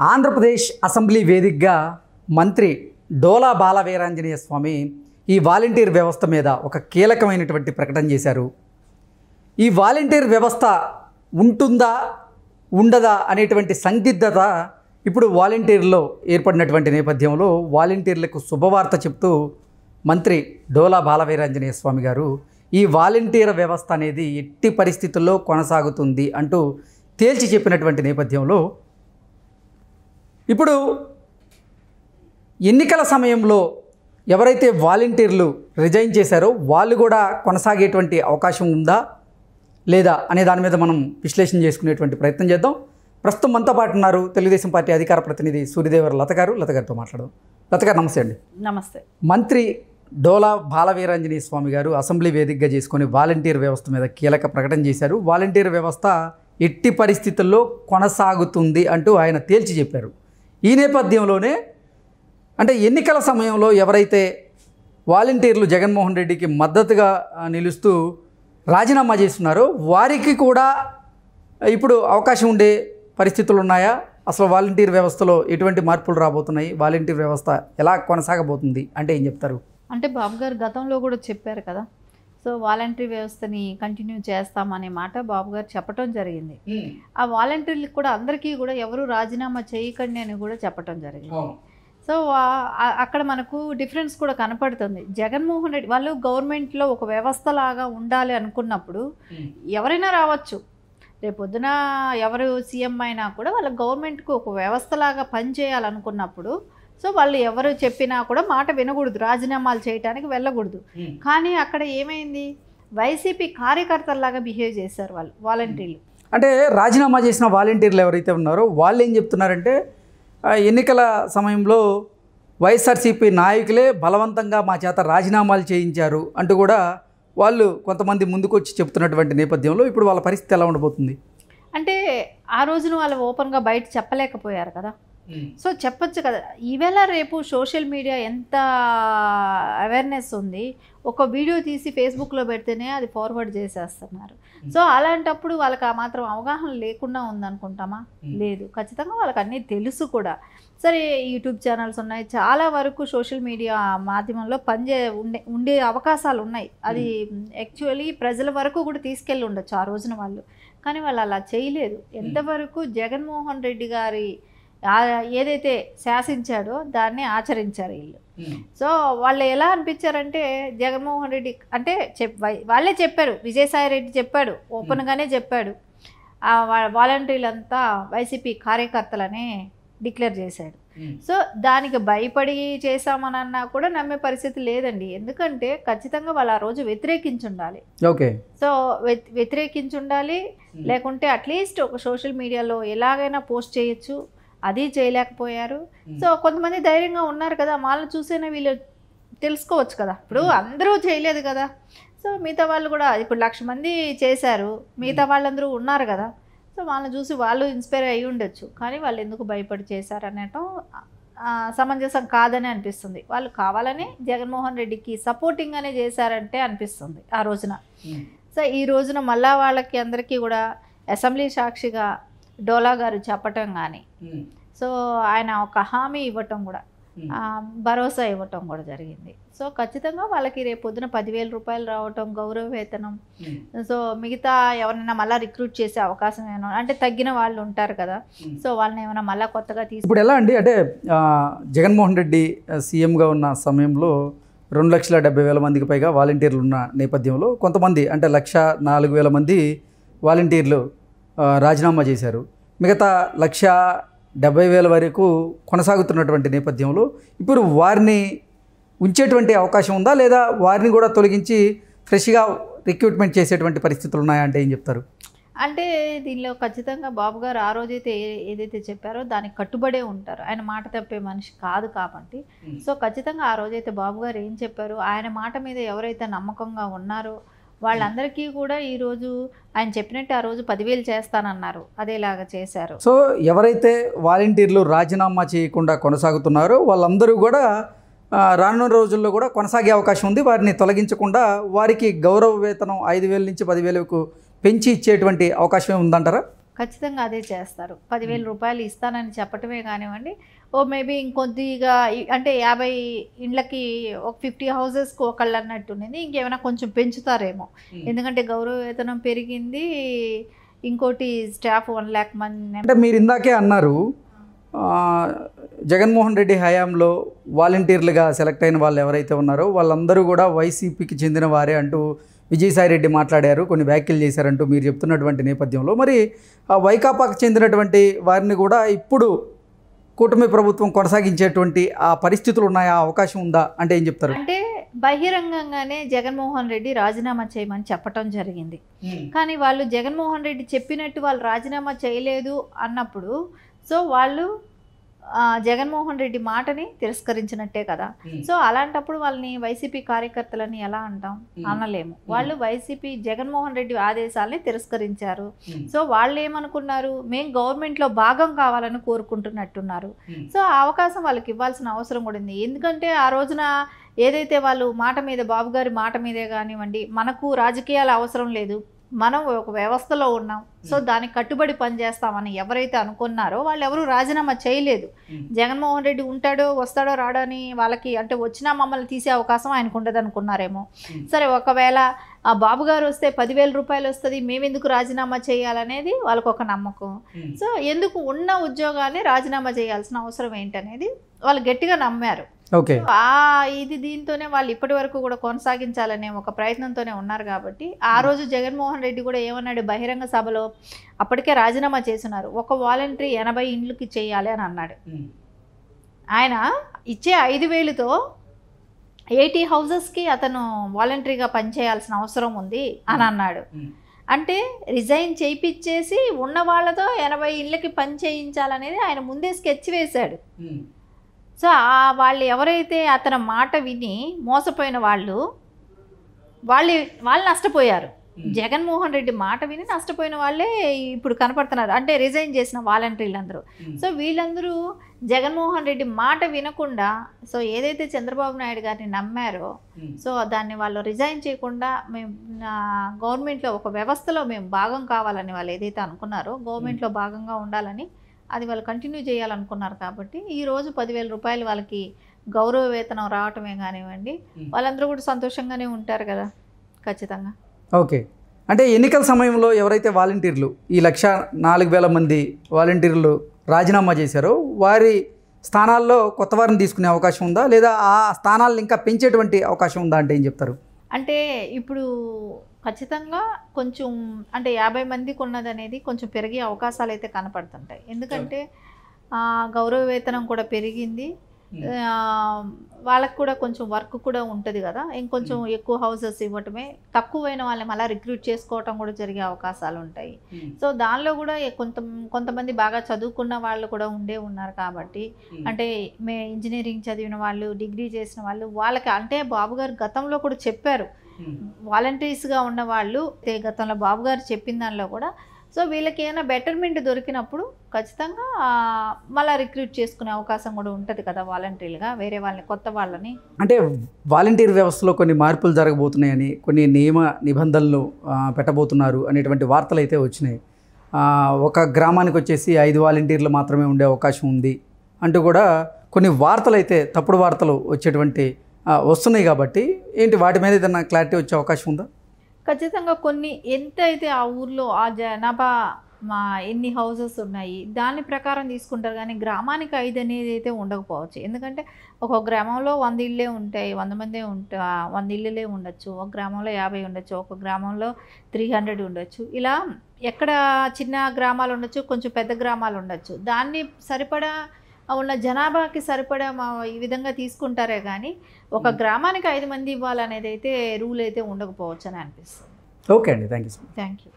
Andhra Pradesh assembly వేదికగా మంత్రి డోలా బాలవీరాంజనేయ స్వామి ఈ వాలంటీర్ వ్యవస్థ మీద ఒక కీలకమైనటువంటి ప్రకటన చేశారు. ఈ వాలంటీర్ వ్యవస్థ ఉంటుందా ఉండదా అనేటువంటి సందిగ్ధత ఇప్పుడు వాలంటీర్లో ఏర్పడినటువంటి నేపథ్యంలో వాలంటీర్లకు శుభవార్త చెప్తూ మంత్రి డోలా బాలవీరాంజనేయ స్వామి గారు ఈ వాలంటీర్ వ్యవస్థ అనేది ఎట్టి పరిస్థితుల్లో కొనసాగుతుంది అంటూ తేల్చి చెప్పినటువంటి నేపథ్యంలో ఇప్పుడు ఎన్నికల సమయంలో ఎవరైతే వాలంటీర్లు రిజైన్ చేశారో వాళ్ళు కూడా కొనసాగేటువంటి అవకాశం ఉందా లేదా అనే దాని మీద మనం విశ్లేషణ చేసుకునేటువంటి ప్రయత్నం చేద్దాం. ప్రస్తుతం మనతో పాటు ఉన్నారు తెలుగుదేశం పార్టీ అధికార ప్రతినిధి సూర్యదేవర లత గారితో మాట్లాడదాం. లత గారు నమస్తే అండి. నమస్తే. మంత్రి డోలా బాలవీరాంజనేయ స్వామి గారు అసెంబ్లీ వేదికగా చేసుకొని వాలంటీర్ వ్యవస్థ మీద కీలక ప్రకటన చేశారు. వాలంటీర్ వ్యవస్థ ఎట్టి పరిస్థితుల్లో కొనసాగుతుంది అంటూ ఆయన తేల్చి చెప్పారు. ఈ నేపథ్యంలోనే అంటే ఎన్నికల సమయంలో ఎవరైతే వాలంటీర్లు జగన్మోహన్ రెడ్డికి మద్దతుగా నిలుస్తూ రాజీనామా చేస్తున్నారో వారికి కూడా ఇప్పుడు అవకాశం ఉండే పరిస్థితులు ఉన్నాయా? అసలు వాలంటీర్ వ్యవస్థలో ఎటువంటి మార్పులు రాబోతున్నాయి? వాలంటీర్ వ్యవస్థ ఎలా కొనసాగబోతుంది అంటే ఏం చెప్తారు? అంటే బాబు గారు గతంలో కూడా చెప్పారు కదా, సో వాలంటీర్ వ్యవస్థని కంటిన్యూ చేస్తామనే మాట బాబు గారు చెప్పడం జరిగింది. ఆ వాలంటీర్లకు కూడా అందరికీ కూడా ఎవరు రాజీనామా చేయకండి అని కూడా చెప్పడం జరిగింది. సో అక్కడ మనకు డిఫరెన్స్ కూడా కనపడుతుంది. జగన్మోహన్ రెడ్డి వాళ్ళు గవర్నమెంట్లో ఒక వ్యవస్థలాగా ఉండాలి అనుకున్నప్పుడు ఎవరైనా రావచ్చు, రేపొద్దున ఎవరు సీఎం అయినా కూడా వాళ్ళ గవర్నమెంట్కి ఒక వ్యవస్థలాగా పనిచేయాలనుకున్నప్పుడు సో వాళ్ళు ఎవరు చెప్పినా కూడా మాట వినకూడదు, రాజీనామాలు చేయడానికి వెళ్ళకూడదు. కానీ అక్కడ ఏమైంది, వైసీపీ కార్యకర్తల్లాగా బిహేవ్ చేశారు వాళ్ళు వాలంటీర్లు. అంటే రాజీనామా చేసిన వాలంటీర్లు ఎవరైతే ఉన్నారో వాళ్ళు ఏం చెప్తున్నారంటే ఎన్నికల సమయంలో వైఎస్ఆర్సీపీ నాయకులే బలవంతంగా మా చేత రాజీనామాలు చేయించారు అంటూ కూడా వాళ్ళు కొంతమంది ముందుకొచ్చి చెప్తున్నటువంటి నేపథ్యంలో ఇప్పుడు వాళ్ళ పరిస్థితి ఎలా ఉండబోతుంది? అంటే ఆ రోజున వాళ్ళు ఓపెన్గా బయట చెప్పలేకపోయారు కదా, సో చెప్పచ్చు కదా. ఈవేళ రేపు సోషల్ మీడియా ఎంత అవేర్నెస్ ఉంది, ఒక వీడియో తీసి ఫేస్బుక్లో పెడితేనే అది ఫార్వర్డ్ చేసేస్తున్నారు. సో అలాంటప్పుడు వాళ్ళకి ఆ మాత్రం అవగాహన లేకుండా ఉందనుకుంటామా? లేదు, ఖచ్చితంగా వాళ్ళకి అన్నీ తెలుసు కూడా. సరే, యూట్యూబ్ ఛానల్స్ ఉన్నాయి, చాలా వరకు సోషల్ మీడియా మాధ్యమంలో ఉండే అవకాశాలు ఉన్నాయి. అది యాక్చువల్లీ ప్రజల వరకు కూడా తీసుకెళ్ళి ఉండొచ్చు ఆ రోజున వాళ్ళు, కానీ వాళ్ళు అలా చేయలేదు. ఎంతవరకు జగన్మోహన్ రెడ్డి గారి ఏదైతే శాసించాడో దాన్ని ఆచరించారు వీళ్ళు. సో వాళ్ళు ఎలా అనిపించారంటే జగన్మోహన్ రెడ్డి అంటే వాళ్ళే చెప్పారు, విజయసాయి రెడ్డి చెప్పాడు, ఓపెన్గానే చెప్పాడు, వాలంటీర్లంతా వైసీపీ కార్యకర్తలనే డిక్లేర్ చేశాడు. సో దానికి భయపడి చేశామనన్నా కూడా నమ్మే పరిస్థితి లేదండి. ఎందుకంటే ఖచ్చితంగా వాళ్ళు ఆ రోజు వ్యతిరేకించుండాలి. ఓకే, సో వ్యతిరేకించుండాలి, లేకుంటే అట్లీస్ట్ ఒక సోషల్ మీడియాలో ఎలాగైనా పోస్ట్ చేయొచ్చు, అది చేయలేకపోయారు. సో కొంతమంది ధైర్యంగా ఉన్నారు కదా, వాళ్ళని చూసైనా వీళ్ళు తెలుసుకోవచ్చు కదా. ఇప్పుడు అందరూ చేయలేదు కదా, సో మిగతా వాళ్ళు కూడా ఇప్పుడు 1,00,000 మంది చేశారు, మిగతా వాళ్ళందరూ ఉన్నారు కదా, సో వాళ్ళని చూసి వాళ్ళు ఇన్స్పైర్ అయ్యి ఉండొచ్చు. కానీ వాళ్ళు ఎందుకు భయపడి చేశారు అనటం సమంజసం కాదని అనిపిస్తుంది. వాళ్ళు కావాలని జగన్మోహన్ రెడ్డికి సపోర్టింగ్గానే చేశారంటే అనిపిస్తుంది ఆ రోజున. సో ఈ రోజున మళ్ళా వాళ్ళకి అందరికీ కూడా అసెంబ్లీ సాక్షిగా డోలా గారు చెప్పటం కానీ, సో ఆయన ఒక హామీ ఇవ్వటం కూడా, భరోసా ఇవ్వటం కూడా జరిగింది. సో ఖచ్చితంగా వాళ్ళకి రేపు పొద్దున 10,000 రూపాయలు రావటం, గౌరవ వేతనం, సో మిగతా ఎవరైనా మళ్ళీ రిక్రూట్ చేసే అవకాశం ఏమైనా అంటే తగ్గిన వాళ్ళు ఉంటారు కదా, సో వాళ్ళని ఏమైనా మళ్ళీ కొత్తగా ఇప్పుడు ఎలా అండి అంటే జగన్మోహన్ రెడ్డి సీఎంగా ఉన్న సమయంలో 2,70,000 మందికి పైగా వాలంటీర్లు ఉన్న నేపథ్యంలో కొంతమంది అంటే 1,04,000 మంది వాలంటీర్లు రాజీనామా చేశారు. మిగతా 1,70,000 వరకు కొనసాగుతున్నటువంటి నేపథ్యంలో ఇప్పుడు వారిని ఉంచేటువంటి అవకాశం ఉందా లేదా వారిని కూడా తొలగించి ఫ్రెష్గా రిక్రూట్మెంట్ చేసేటువంటి పరిస్థితులు ఉన్నాయా అంటే ఏం చెప్తారు? అంటే దీనిలో ఖచ్చితంగా బాబు గారు ఆ రోజైతే ఏదైతే చెప్పారో దానికి కట్టుబడే ఉంటారు. ఆయన మాట తప్పే మనిషి కాదు కాబట్టి, సో ఖచ్చితంగా ఆ రోజైతే బాబు గారు ఏం చెప్పారు, ఆయన మాట మీద ఎవరైతే నమ్మకంగా ఉన్నారో వాళ్ళందరికీ కూడా ఈరోజు ఆయన చెప్పినట్టు ఆ రోజు 10,000 చేస్తానన్నారు, అదేలాగా చేశారు. సో ఎవరైతే వాలంటీర్లు రాజీనామా చేయకుండా కొనసాగుతున్నారో వాళ్ళందరూ కూడా రానున్న రోజుల్లో కూడా కొనసాగే అవకాశం ఉంది. వారిని తొలగించకుండా వారికి గౌరవ వేతనం 5,000 నుంచి 10,000కు పెంచి ఇచ్చేటువంటి అవకాశం ఉందంటారా? ఖచ్చితంగా అదే చేస్తారు. 10,000 రూపాయలు ఇస్తానని చెప్పటమే కానివ్వండి, మేబీ ఇంకొద్దిగా అంటే 50 ఇండ్లకి ఒక 50 హౌసెస్కి ఒకళ్ళు అన్నట్టుండింది, ఇంకేమైనా కొంచెం పెంచుతారేమో. ఎందుకంటే గౌరవ వేతనం పెరిగింది, ఇంకోటి స్టాఫ్ 1 lakh మంది. అంటే మీరు ఇందాకే అన్నారు జగన్మోహన్ రెడ్డి హయాంలో వాలంటీర్లుగా సెలెక్ట్ అయిన వాళ్ళు ఎవరైతే ఉన్నారో వాళ్ళందరూ కూడా వైసీపీకి చెందిన వారే అంటూ విజయసాయి రెడ్డి మాట్లాడారు, కొన్ని వ్యాఖ్యలు చేశారంటూ మీరు చెప్తున్నటువంటి నేపథ్యంలో మరి వైకాపాకు చెందినటువంటి వారిని కూడా ఇప్పుడు కూటమి ప్రభుత్వం కొనసాగించేటువంటి ఆ పరిస్థితులు ఉన్నాయా, అవకాశం ఉందా అంటే ఏం చెప్తారు? అంటే బహిరంగంగానే జగన్మోహన్ రెడ్డి రాజీనామా చేయమని చెప్పటం జరిగింది. కానీ వాళ్ళు జగన్మోహన్ రెడ్డి చెప్పినట్టు వాళ్ళు రాజీనామా చేయలేదు అన్నప్పుడు సో వాళ్ళు జగన్మోహన్ రెడ్డి మాటని తిరస్కరించినట్టే కదా. సో అలాంటప్పుడు వాళ్ళని వైసీపీ కార్యకర్తలని ఎలా అంటాం? అనలేము. వాళ్ళు వైసీపీ జగన్మోహన్ రెడ్డి ఆదేశాలని తిరస్కరించారు. సో వాళ్ళు ఏమనుకున్నారు, మేము గవర్నమెంట్లో భాగం కావాలని కోరుకుంటున్నట్టున్నారు. సో ఆ అవకాశం వాళ్ళకి ఇవ్వాల్సిన అవసరం కూడా ఉంది. ఎందుకంటే ఆ రోజున ఏదైతే వాళ్ళు మాట మీద, బాబు గారి మాట మీదే కానివ్వండి, మనకు రాజకీయాలు అవసరం లేదు, మనం ఒక వ్యవస్థలో ఉన్నాం, సో దానికి కట్టుబడి పనిచేస్తామని ఎవరైతే అనుకున్నారో వాళ్ళు ఎవరు రాజీనామా చేయలేదు. జగన్మోహన్ రెడ్డి ఉంటాడో వస్తాడో రాడో అని వాళ్ళకి, అంటే వచ్చినా మమ్మల్ని తీసే అవకాశం ఆయనకు ఉండదు అనుకున్నారేమో. సరే, ఒకవేళ ఆ బాబు గారు వస్తే 10,000 రూపాయలు వస్తుంది, మేమెందుకు రాజీనామా చేయాలనేది వాళ్ళకు ఒక నమ్మకం. సో ఎందుకు ఉన్న ఉద్యోగాన్ని రాజీనామా చేయాల్సిన అవసరం ఏంటనేది వాళ్ళు గట్టిగా నమ్మారు. ఓకే, దీంతోనే వాళ్ళు ఇప్పటి వరకు కూడా కొనసాగించాలనే ఒక ప్రయత్నంతోనే ఉన్నారు. కాబట్టి ఆ రోజు జగన్మోహన్ రెడ్డి కూడా ఏమన్నాడు బహిరంగ సభలో, అప్పటికే రాజీనామా చేస్తున్నారు, ఒక వాలంటరీ 80 ఇండ్లకి చేయాలి అని అన్నాడు. ఆయన ఇచ్చే 5,000తో 80 హౌసెస్కి అతను వాలంటరీగా పనిచేయాల్సిన అవసరం ఉంది అని అన్నాడు. అంటే రిజైన్ చేయించేసి ఉన్న వాళ్ళతో 80 ఇండ్లకి పని చేయించాలనేది ఆయన ముందే స్కెచ్ వేశాడు. సో వాళ్ళు ఎవరైతే అతని మాట విని మోసపోయిన వాళ్ళు నష్టపోయారు. జగన్మోహన్ రెడ్డి మాట విని నష్టపోయిన వాళ్ళే ఇప్పుడు కనపడుతున్నారు, అంటే రిజైన్ చేసిన వాలంటీర్లందరూ. సో వీళ్ళందరూ జగన్మోహన్ రెడ్డి మాట వినకుండా, సో ఏదైతే చంద్రబాబు నాయుడు గారిని నమ్మారో, సో దాన్ని వాళ్ళు రిజైన్ చేయకుండా మేము గవర్నమెంట్లో ఒక వ్యవస్థలో మేము భాగం కావాలని వాళ్ళు ఏదైతే అనుకున్నారో, గవర్నమెంట్లో భాగంగా ఉండాలని అది వాళ్ళు కంటిన్యూ చేయాలనుకున్నారు. కాబట్టి ఈరోజు 10,000 రూపాయలు వాళ్ళకి గౌరవ వేతనం రావటమే కానివ్వండి, వాళ్ళందరూ కూడా సంతోషంగానే ఉంటారు కదా ఖచ్చితంగా. ఓకే, అంటే ఎన్నికల సమయంలో ఎవరైతే వాలంటీర్లు ఈ 104,000 మంది వాలంటీర్లు రాజీనామా చేశారో వారి స్థానాల్లో కొత్త వారిని తీసుకునే అవకాశం ఉందా, లేదా ఆ స్థానాలను ఇంకా పెంచేటువంటి అవకాశం ఉందా అంటే ఏం చెప్తారు? అంటే ఇప్పుడు ఖచ్చితంగా కొంచెం, అంటే 50 మందికి ఉన్నది అనేది కొంచెం పెరిగే అవకాశాలు అయితే కనపడుతుంటాయి. ఎందుకంటే గౌరవ వేతనం కూడా పెరిగింది, వాళ్ళకు కూడా కొంచెం వర్క్ కూడా ఉంటుంది కదా, ఇంకొంచెం ఎక్కువ హౌసెస్ ఇవ్వటమే, తక్కువైన వాళ్ళని మళ్ళీ రిక్రూట్ చేసుకోవటం కూడా జరిగే అవకాశాలు ఉంటాయి. సో దానిలో కూడా కొంతమంది బాగా చదువుకున్న వాళ్ళు కూడా ఉన్నారు. కాబట్టి అంటే ఇంజనీరింగ్ చదివిన వాళ్ళు, డిగ్రీ చేసిన వాళ్ళు, వాళ్ళకి అంటే బాబు గారు గతంలో కూడా చెప్పారు, వాలంటీర్స్గా ఉన్న వాళ్ళు గతంలో బాబు గారు చెప్పిన దానిలో కూడా, సో వీళ్ళకి ఏమైనా బెటర్మెంట్ దొరికినప్పుడు ఖచ్చితంగా మళ్ళీ రిక్రూట్ చేసుకునే అవకాశం కూడా ఉంటుంది కదా వాలంటీర్లుగా, వేరే వాళ్ళని, కొత్త వాళ్ళని. అంటే వాలంటీర్ వ్యవస్థలో కొన్ని మార్పులు జరగబోతున్నాయని, కొన్ని నియమ నిబంధనలు పెట్టబోతున్నారు అనేటువంటి వార్తలు అయితే వచ్చినాయి. ఒక గ్రామానికి వచ్చేసి 5 వాలంటీర్లు మాత్రమే ఉండే అవకాశం ఉంది అంటూ కూడా కొన్ని వార్తలు అయితే, తప్పుడు వార్తలు వచ్చేటువంటి వస్తున్నాయి. కాబట్టి ఏంటి వాటి మీద ఏదైనా క్లారిటీ వచ్చే అవకాశం ఉందా? ఖచ్చితంగా కొన్ని ఎంత అయితే ఆ ఊర్లో ఆ జనాభా ఎన్ని హౌసెస్ ఉన్నాయి దాని ప్రకారం తీసుకుంటారు, కానీ గ్రామానికి 5 అనేది అయితే ఉండకపోవచ్చు. ఎందుకంటే ఒక గ్రామంలో 100 ఇళ్ళే ఉంటాయి, 100 మందే 100 ఇళ్ళే ఉండొచ్చు, ఒక గ్రామంలో 50 ఉండొచ్చు, ఒక గ్రామంలో 300 ఉండొచ్చు. ఇలా ఎక్కడ చిన్న గ్రామాలు ఉండొచ్చు, కొంచెం పెద్ద గ్రామాలు ఉండొచ్చు. దాన్ని సరిపడా ఉన్న జనాభాకి సరిపడా ఈ విధంగా తీసుకుంటారే కానీ ఒక గ్రామానికి 5 మంది ఇవ్వాలనేది అయితే రూల్ అయితే ఉండకపోవచ్చు అని అనిపిస్తుంది. ఓకే అండి, థ్యాంక్ యూ. Thank you.